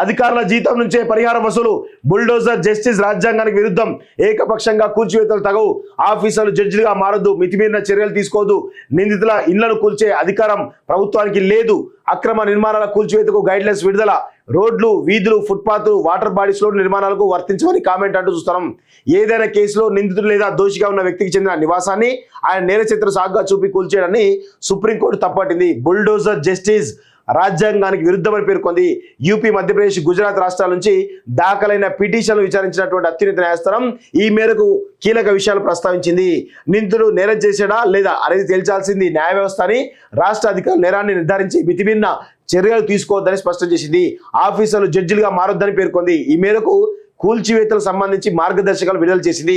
అధికారుల జీతం నుంచే పరిహారం వసూలు, బుల్డోజర్ జస్టిస్ రాజ్యాంగానికి విరుద్ధం, ఏకపక్షంగా కూల్చివేతలు తగవు, ఆఫీసర్లు జడ్జిలుగా మారొద్దు, మితిమీరిన చర్యలు తీసుకోవద్దు, నిందితుల ఇళ్లను కూల్చే అధికారం ప్రభుత్వానికి లేదు, అక్రమ నిర్మాణాల కూల్చివేతకు గైడ్లైన్స్ విడుదల, రోడ్లు, వీధులు, ఫుట్పాత్లు, వాటర్ బాడీస్ లో నిర్మాణాలకు వర్తించమని కామెంట్ అంటూ చూస్తున్నాం. ఏదైనా కేసులో నిందితుడు లేదా దోషిగా ఉన్న వ్యక్తికి చెందిన నివాసాన్ని ఆయన నేర చిత్ర సాగుగా చూపి కూల్చేయడాన్ని సుప్రీంకోర్టు తప్పట్టింది. బుల్డోజర్ జస్టిస్ రాజ్యాంగానికి విరుద్ధమని పేర్కొంది. యూపీ, మధ్యప్రదేశ్, గుజరాత్ రాష్ట్రాల నుంచి దాఖలైన పిటిషన్లు విచారించినటువంటి అత్యున్నత న్యాయస్థానం ఈ మేరకు కీలక విషయాలు ప్రస్తావించింది. నిందితుడు నేరం చేశాడా లేదా అనేది తేల్చాల్సింది న్యాయ వ్యవస్థ అని రాష్ట్ర అధికారులు నేరాన్ని నిర్ధారించి మితిమీరిన చర్యలు తీసుకోవద్దని స్పష్టం చేసింది. ఆఫీసర్లు జడ్జిలుగా మారొద్దని పేర్కొంది. ఈ మేరకు కూల్చివేతలకు సంబంధించి మార్గదర్శకాలు విడుదల చేసింది.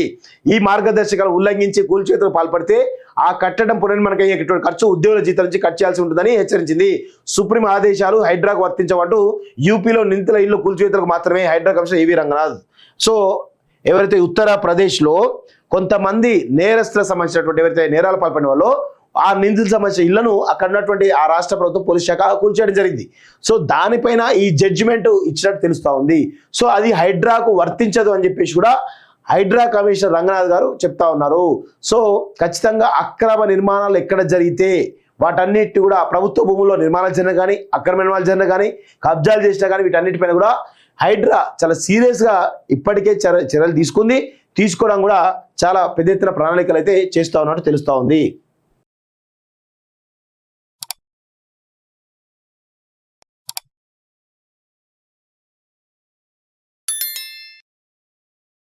ఈ మార్గదర్శకాలు ఉల్లంఘించి కూల్చివేతలకు పాల్పడితే ఆ కట్టడం పునర్నిర్మాణం అయ్యేటువంటి ఖర్చు ఉద్యోగుల జీతం నుంచి కట్ చేయాల్సి ఉంటుందని హెచ్చరించింది. సుప్రీం ఆదేశాలు హైడ్రాకు వర్తించబట్టు యూపీలో నిందితుల ఇల్లు కూల్చివేతలకు మాత్రమే హైడ్రా కమిషనర్ ఏవి రంగనాథ్. సో ఎవరైతే ఉత్తరప్రదేశ్లో కొంతమంది నేరస్తులకు సంబంధించినటువంటి ఎవరైతే నేరాలు పాల్పడిన వాళ్ళు ఆ నిందితులకు సంబంధించిన ఇళ్లను అక్కడ ఉన్నటువంటి ఆ రాష్ట్ర ప్రభుత్వం పోలీస్ శాఖ కూల్చేయడం జరిగింది. సో దానిపైన ఈ జడ్జిమెంట్ ఇచ్చినట్టు తెలుస్తూ ఉంది. సో అది హైడ్రాకు వర్తించదు అని చెప్పేసి కూడా హైడ్రా కమిషనర్ రంగనాథ్ గారు చెప్తా ఉన్నారు. సో ఖచ్చితంగా అక్రమ నిర్మాణాలు ఎక్కడ జరిగితే వాటన్నిటి కూడా ప్రభుత్వ భూముల్లో నిర్మాణాలు జరిగిన కానీ అక్రమ నిర్మాణాలు జరిగిన కానీ కబ్జాలు చేసినా కానీ వీటన్నిటిపైన కూడా హైడ్రా చాలా సీరియస్గా ఇప్పటికే చర్యలు తీసుకోవడం కూడా చాలా పెద్ద ఎత్తున ప్రణాళికలు అయితే చేస్తూ ఉన్నట్టు తెలుస్తూ ఉంది.